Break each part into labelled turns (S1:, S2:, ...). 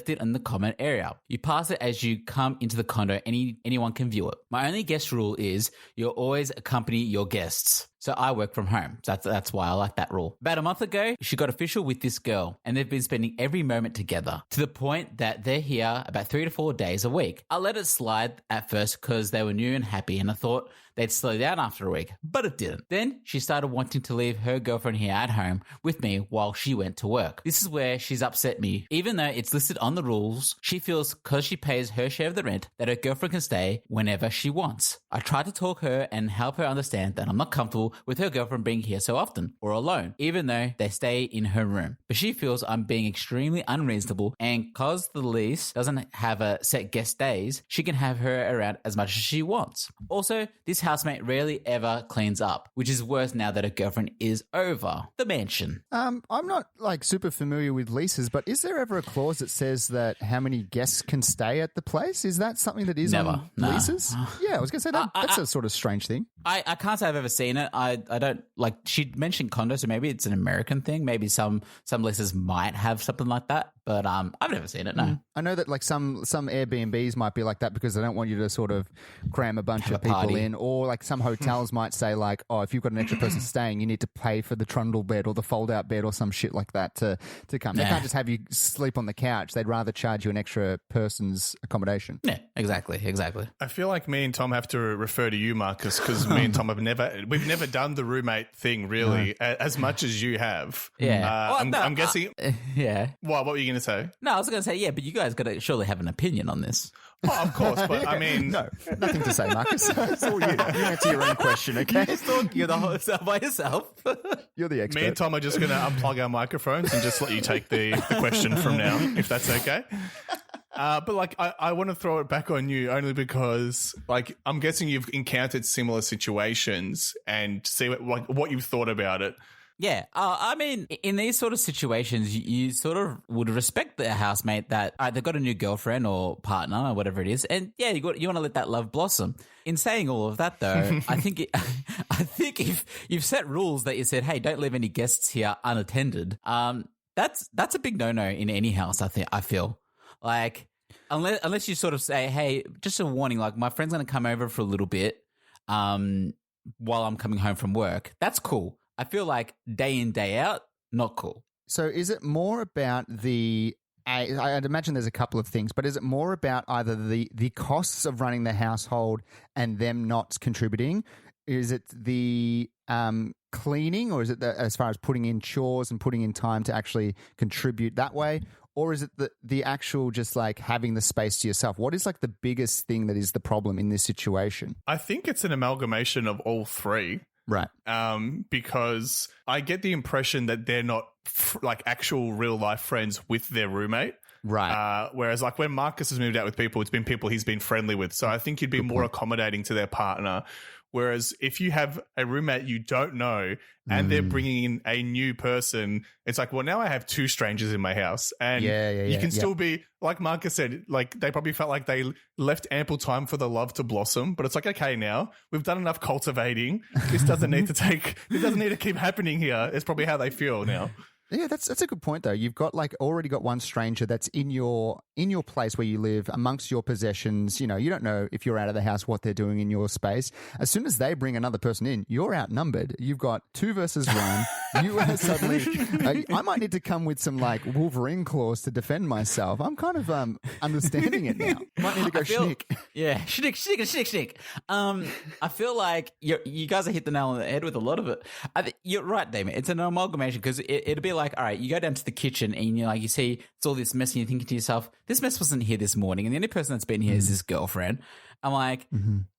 S1: left it in the common area. You pass it as you come into the condo. Anyone can view it. My only guest rule is you'll always accompany your guests. So I work from home. So that's why I like that rule. About a month ago, she got official with this girl, and they've been spending every moment together to the point that they're here about 3 to 4 days a week. I let it slide at first because they were new and happy, and I thought they'd slow down after a week, but it didn't. Then she started wanting to leave her girlfriend here at home with me while she went to work. This is where she's upset me. Even though it's listed on the rules, she feels because she pays her share of the rent that her girlfriend can stay whenever she wants. I tried to talk her and help her understand that I'm not comfortable with her girlfriend being here so often or alone, even though they stay in her room. But she feels I'm being extremely unreasonable, and because the lease doesn't have a set guest days, she can have her around as much as she wants. Also, this housemate rarely ever cleans up, which is worse now that her girlfriend is over the mansion.
S2: I'm not like super familiar with leases, but is there ever a clause that says that how many guests can stay at the place? Is that something that is on leases? Yeah, I was going to say that's a sort of strange thing.
S1: I can't say I've ever seen it. I don't like. She mentioned condo, so maybe it's an American thing. Maybe some leases might have something like that, but I've never seen it. No,
S2: I know that like some Airbnbs might be like that because they don't want you to sort of cram a bunch of people in, or like some hotels might say like, oh, if you've got an extra person staying, you need to pay for the trundle bed or the fold out bed or some shit like that to come. They can't just have you sleep on the couch. They'd rather charge you an extra person's accommodation.
S1: Yeah, exactly.
S3: I feel like me and Tom have to refer to you, Marcus, because me and Tom we've never done the roommate thing really as much as you have.
S1: Yeah.
S3: I'm guessing.
S1: Yeah.
S3: What were you going to say?
S1: No, I was going to say, yeah, but you guys got to surely have an opinion on this.
S3: Oh, of course, but I mean...
S2: No, nothing to say, Marcus. It's all you. You answer your own question, okay?
S1: You're just talking the whole stuff by yourself.
S2: You're the expert.
S3: Me and Tom are just going to unplug our microphones and just let you take the question from now, if that's okay. But like, I want to throw it back on you only because, like, I'm guessing you've encountered similar situations and see what you've thought about it.
S1: Yeah. I mean, in these sort of situations, you sort of would respect the housemate that they've got a new girlfriend or partner or whatever it is. And yeah, you want to let that love blossom. In saying all of that, though, I think if you've set rules that you said, hey, don't leave any guests here unattended, that's a big no-no in any house, I feel. Like, unless you sort of say, hey, just a warning, like my friend's going to come over for a little bit while I'm coming home from work. That's cool. I feel like day in, day out, not cool.
S2: So is it more about I'd imagine there's a couple of things, but is it more about either the costs of running the household and them not contributing? Is it the cleaning, or is it as far as putting in chores and putting in time to actually contribute that way? Or is it the actual just like having the space to yourself? What is like the biggest thing that is the problem in this situation?
S3: I think it's an amalgamation of all three.
S2: Right.
S3: Because I get the impression that they're not like actual real life friends with their roommate.
S2: Right.
S3: Whereas like when Marcus has moved out with people, it's been people he's been friendly with. So I think he'd be more accommodating to their partner. Whereas if you have a roommate you don't know and they're bringing in a new person, it's like, well, now I have two strangers in my house. And you can still be, like Marcus said, like they probably felt like they left ample time for the love to blossom. But it's like, okay, now we've done enough cultivating. This doesn't need to keep happening here. It's probably how they feel now.
S2: Yeah, that's a good point though. You've got already got one stranger that's in your place where you live, amongst your possessions. You know, you don't know if you're out of the house what they're doing in your space. As soon as they bring another person in, you're outnumbered. You've got 2 versus 1. You are suddenly. I might need to come with some like Wolverine claws to defend myself. I'm kind of understanding it now. Might need to go schnick.
S1: Yeah, schnick. I feel like you guys have hit the nail on the head with a lot of it. You're right, Damien. It's an amalgamation because it'd be like, all right, you go down to the kitchen and you see it's all this mess and you're thinking to yourself, this mess wasn't here this morning and the only person that's been here is this girlfriend. I'm like,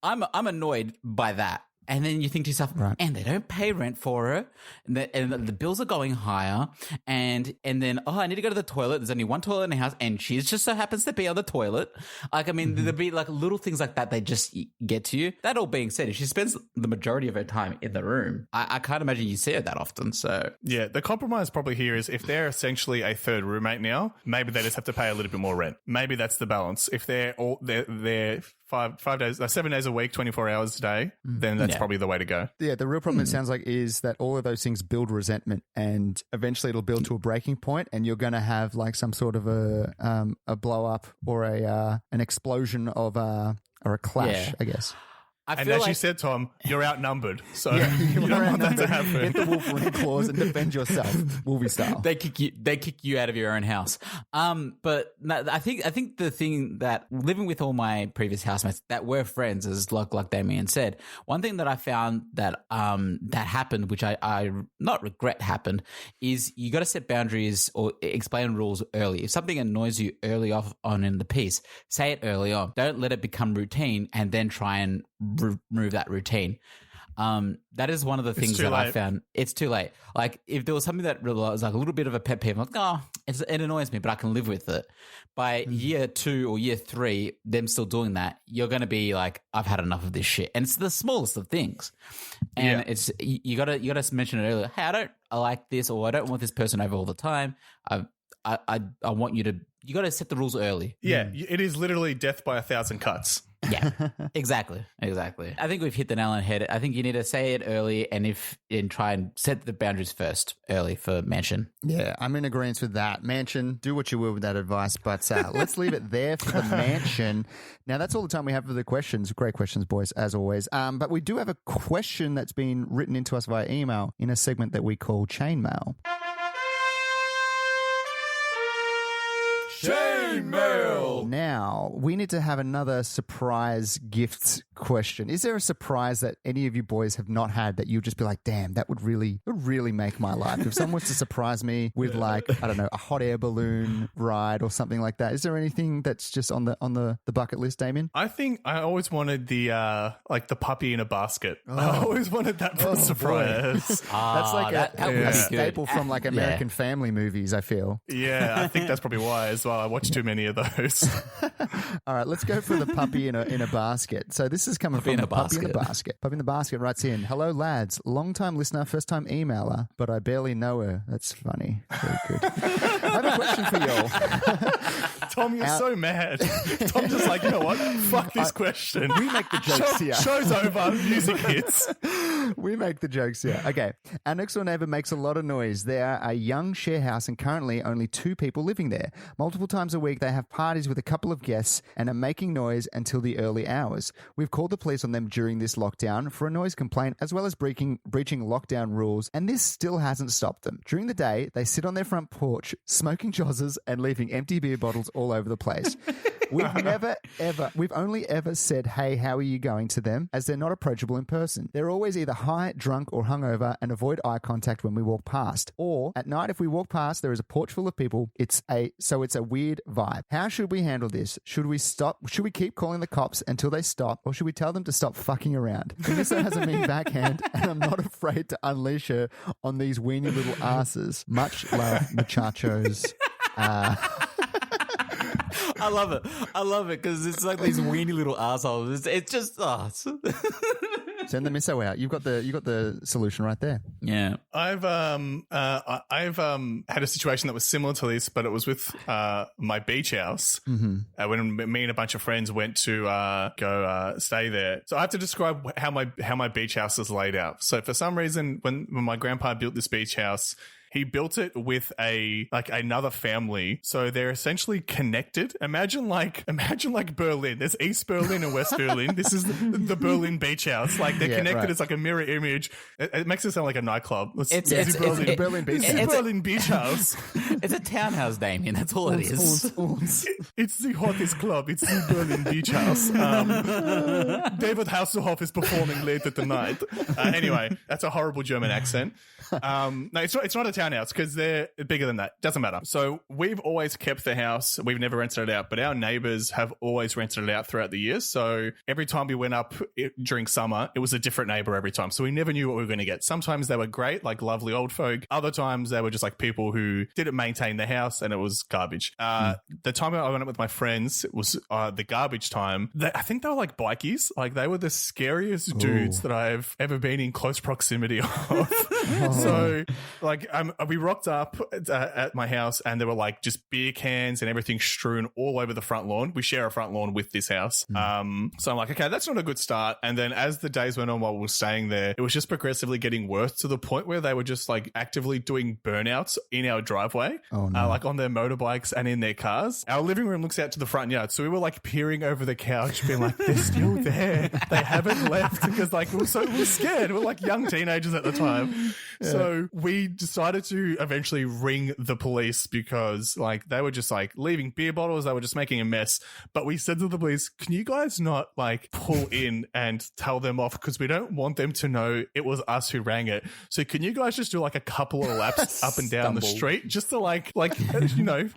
S1: I'm annoyed by that. And then you think to yourself, and they don't pay rent for her, and the bills are going higher, and then, I need to go to the toilet. There's only one toilet in the house, and she just so happens to be on the toilet. Like, I mean, there'd be like little things like that. They just get to you. That all being said, if she spends the majority of her time in the room, I can't imagine you see her that often. So
S3: yeah, the compromise probably here is if they're essentially a third roommate now, maybe they just have to pay a little bit more rent. Maybe that's the balance. If they're five days, 7 days a week, 24 hours a day, then that's probably the way to go.
S2: Yeah, the real problem, it sounds like, is that all of those things build resentment, and eventually it'll build to a breaking point, and you're going to have like some sort of a blow up or an explosion of or a clash, I guess.
S3: And as you said, Tom, you're outnumbered, so you don't want that to happen.
S2: Get the Wolverine claws and defend yourself, Wolvie style.
S1: They kick you out of your own house. But no, I think the thing that living with all my previous housemates that were friends, as like Damien said, one thing that I found that that happened, which I not regret happened, is you got to set boundaries or explain rules early. If something annoys you early on in the piece, say it early on. Don't let it become routine and then try and remove that routine. That is one of the things that I found. It's too late. Like if there was something that was like a little bit of a pet peeve, I'm like, it annoys me, but I can live with it. By year 2 or year 3, them still doing that, you're going to be like, I've had enough of this shit. And it's the smallest of things. And it's you gotta mention it earlier. Hey, I like this, or I don't want this person over all the time. I want you got to set the rules early.
S3: Yeah, it is literally death by 1,000 cuts.
S1: Yeah, exactly. I think we've hit the nail on the head. I think you need to say it early and try and set the boundaries first early for Mansion.
S2: Yeah, I'm in agreement with that. Mansion, do what you will with that advice, but let's leave it there for the Mansion. Now, that's all the time we have for the questions. Great questions, boys, as always. But we do have a question that's been written into us via email in a segment that we call Chainmail.
S3: Chainmail.
S2: Now, we need to have another surprise gift question. Is there a surprise that any of you boys have not had that you'll just be like, damn, that would really make my life? If someone was to surprise me with like, I don't know, a hot air balloon ride or something like that, is there anything that's just on the bucket list, Damien?
S3: I think I always wanted the puppy in a basket. I always wanted that for a surprise.
S2: That's like a staple from like American Family movies, I feel.
S3: Yeah, I think that's probably why as well. I watched too many of those.
S2: All right, let's go for the puppy in a basket. So this is coming from the Puppy in the Basket. Puppy in the Basket writes in, hello lads, long time listener, first time emailer, but I barely know her. That's funny. Very good. I have a question for y'all.
S3: Tom, you're so mad. Tom's just like, you know what? Fuck this question.
S2: We make the jokes here.
S3: Show's over. Music hits.
S2: We make the jokes here. Okay. Our next door neighbor makes a lot of noise. They are a young share house and currently only 2 people living there. Multiple times a week, they have parties with a couple of guests and are making noise until the early hours. We've called the police on them during this lockdown for a noise complaint as well as breaching lockdown rules, and this still hasn't stopped them. During the day, they sit on their front porch, smoking jozzers and leaving empty beer bottles all over the place. We've only ever said, hey, how are you going to them, as they're not approachable in person. They're always either high, drunk or hungover and avoid eye contact when we walk past. Or at night, if we walk past, there is a porch full of people. It's a weird vibe. How should we handle this? Should we stop? Should we keep calling the cops until they stop, or should we tell them to stop fucking around? Vanessa has a mean backhand and I'm not afraid to unleash her on these weenie little asses. Much love, muchachos.
S1: I love it because it's like these weeny little assholes. It's just
S2: Send the misso out. You've got the solution right there.
S1: Yeah.
S3: I've had a situation that was similar to this, but it was with my beach house when me and a bunch of friends went to go stay there. So I have to describe how my beach house is laid out. So for some reason, when my grandpa built this beach house, he built it with another family, so they're essentially connected. Imagine like Berlin. There's East Berlin and West Berlin. This is the Berlin beach house. Like they're connected. Right. It's like a mirror image. It makes it sound like a nightclub.
S2: It's Berlin
S3: beach house.
S1: It's a townhouse, Damien. That's all it is.
S3: It's the hottest club. It's the Berlin beach house. David Hasselhoff is performing late at the night. Anyway, that's a horrible German accent. No, it's not a townhouse because they're bigger than that. Doesn't matter. So we've always kept the house. We've never rented it out, but our neighbors have always rented it out throughout the years. So every time we went up during summer, it was a different neighbor every time. So we never knew what we were going to get. Sometimes they were great, like lovely old folk. Other times they were just like people who didn't maintain the house and it was garbage. The time I went up with my friends, it was the garbage time. I think they were like bikies. Like they were the scariest dudes that I've ever been in close proximity of. So like, I we rocked up at my house and there were like just beer cans and everything strewn all over the front lawn. We share a front lawn with this house. So I'm like, okay, that's not a good start. And then as the days went on while we were staying there, it was just progressively getting worse to the point where they were just like actively doing burnouts in our driveway, like on their motorbikes and in their cars. Our living room looks out to the front yard. So we were like peering over the couch being like, they're still there. They haven't left because like we were scared. We were like young teenagers at the time. Yeah. So we decided to eventually ring the police because like they were just like leaving beer bottles. They were just making a mess. But we said to the police, can you guys not like pull in and tell them off? Because we don't want them to know it was us who rang it. So can you guys just do like a couple of laps up and down the street just to like, you know,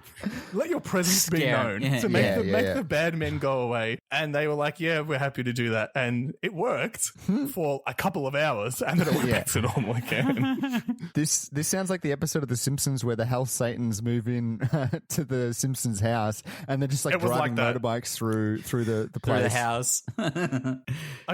S3: let your presence be known to make the bad men go away. And they were like, yeah, we're happy to do that. And it worked for a couple of hours and then it went back to normal again.
S2: This sounds like the episode of The Simpsons where the Hell Satans move in to the Simpsons house and they're just like driving motorbikes through the place.
S1: Through the house.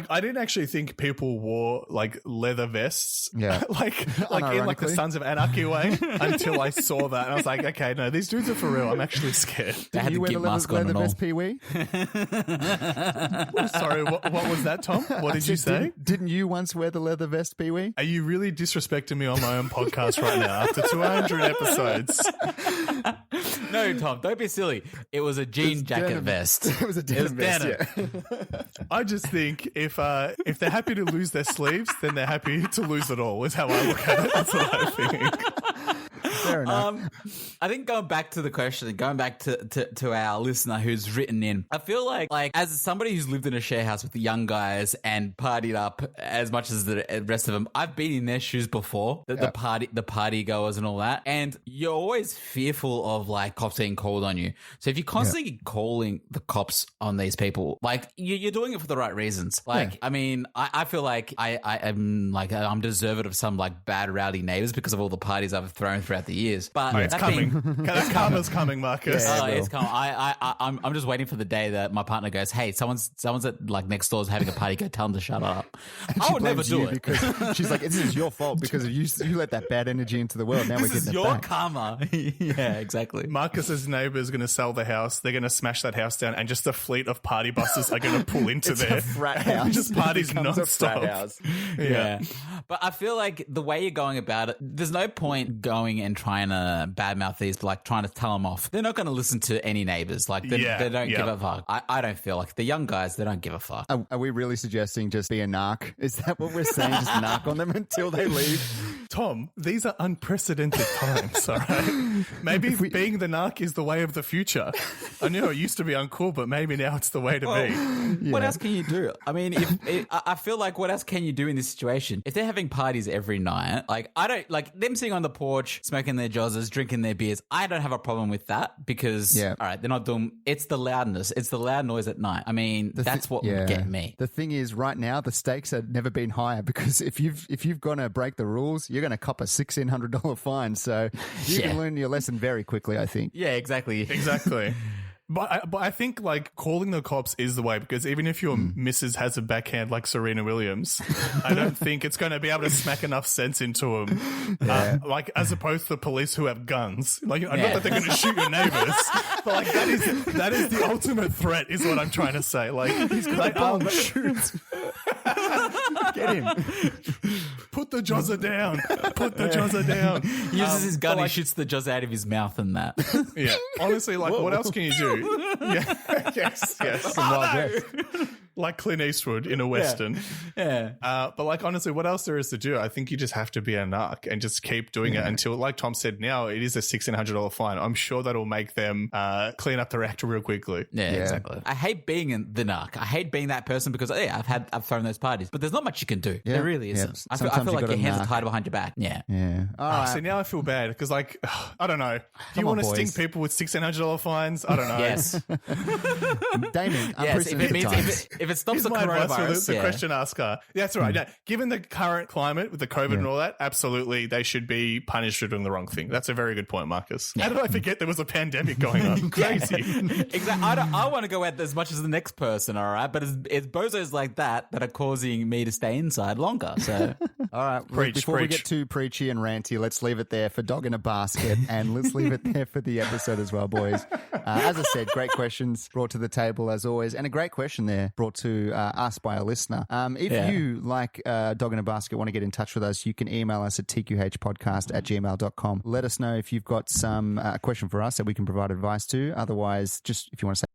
S3: I didn't actually think people wore like leather vests, like in like the Sons of Anarchy way until I saw that and I was like, okay, no, these dudes are for real. I'm actually scared.
S2: Did you wear the leather vest, Pee-wee?
S3: Sorry, what was that, Tom? What did you say?
S2: Didn't you once wear the leather vest, Pee-wee?
S3: Are you really disrespecting me on my own podcast right now after 200 episodes?
S1: No, Tom, don't be silly. It was a jean jacket vest.
S2: It was a denim vest. Yeah.
S3: I just think if they're happy to lose their sleeves, then they're happy to lose it all. Is how I look at it. That's what I think.
S2: Fair enough.
S1: I think going back to the question, going back to our listener who's written in, I feel like as somebody who's lived in a share house with the young guys and partied up as much as the rest of them, I've been in their shoes before, the party goers and all that, and you're always fearful of like cops being called on you. So if you're constantly calling the cops on these people, like you're doing it for the right reasons. Like, I mean, I feel like I'm deserving of some like bad rowdy neighbors because of all the parties I've thrown throughout the years. But
S3: it's coming. That karma's coming, Marcus.
S1: It's coming. I'm just waiting for the day that my partner goes, hey, someone's at like next door is having a party. Go tell them to shut up. I would never do it
S2: because she's like, this is your fault because you let that bad energy into the world. Now we're getting it back.
S1: Karma. Yeah, exactly.
S3: Marcus's neighbor is going to sell the house. They're going to smash that house down, and just a fleet of party buses are going to pull into there.
S2: A frat house.
S3: Just parties non-stop.
S1: Yeah. But I feel like the way you're going about it, there's no point going and trying to badmouth these, like trying to tell them off. They're not going to listen to any neighbors. Like they don't give a fuck. I don't feel like the young guys, they don't give a fuck.
S2: Are we really suggesting just be a narc? Is that what we're saying? Just narc on them until they leave?
S3: Tom, these are unprecedented times, all right? Maybe being the narc is the way of the future. I know it used to be uncool, but maybe now it's the way to be.
S1: What else can you do? I mean, I feel like what else can you do in this situation? If they're having parties every night, like I don't like them sitting on the porch, smoking their jozzers, drinking their beers. I don't have a problem with that because, all right, they're not doing, it's the loudness. It's the loud noise at night. I mean, that's what would get me.
S2: The thing is right now, the stakes have never been higher because if you've going to break the rules, you're going to cop a $1,600 fine. So you can learn your lesson very quickly, I think.
S1: Yeah, exactly.
S3: Exactly. But I think like calling the cops is the way because even if your missus has a backhand like Serena Williams, I don't think it's going to be able to smack enough sense into them. Like as opposed to the police who have guns. Like not that they're going to shoot your neighbors, but like that is the ultimate threat is what I'm trying to say. Like he's got a bomb. Shoot. Get him. Put the jozzer down. Put the jozzer down.
S1: He uses his gun. He shoots the jozzer out of his mouth and that.
S3: Yeah. Honestly, like what else can you do? Yeah. Yes. Like Clint Eastwood in a Western.
S1: Yeah.
S3: But like, honestly, what else there is to do? I think you just have to be a narc and just keep doing it until, like Tom said, now it is a $1,600 fine. I'm sure that'll make them clean up their act real quickly.
S1: Yeah, exactly. I hate being the narc. I hate being that person because, I've thrown those parties, but there's not much you can do. There really isn't. I feel like your hands are tied behind your back. Yeah.
S3: So now I feel bad because, like, I don't know. Do you want to sting people with $1,600 fines? I don't know.
S1: Yes.
S2: Damien,
S1: yes, if if it stops
S3: Here's
S1: the
S3: my advice
S1: coronavirus,
S3: for the question asker. Yeah, that's right. Yeah, given the current climate with the COVID and all that, absolutely, they should be punished for doing the wrong thing. That's a very good point, Marcus. How did I forget there was a pandemic going on? Crazy.
S1: Exactly. I want to go out as much as the next person, all right? But it's bozos like that are causing me to stay inside longer. So,
S2: all right. Before we get too preachy and ranty, let's leave it there for Dog in a Basket, and let's leave it there for the episode as well, boys. As I said, great questions brought to the table as always, and a great question there brought to us by a listener. If you, like Dog in a Basket, want to get in touch with us, you can email us at tqhpodcast@gmail.com. Let us know if you've got some question for us that we can provide advice to. Otherwise, just if you want to say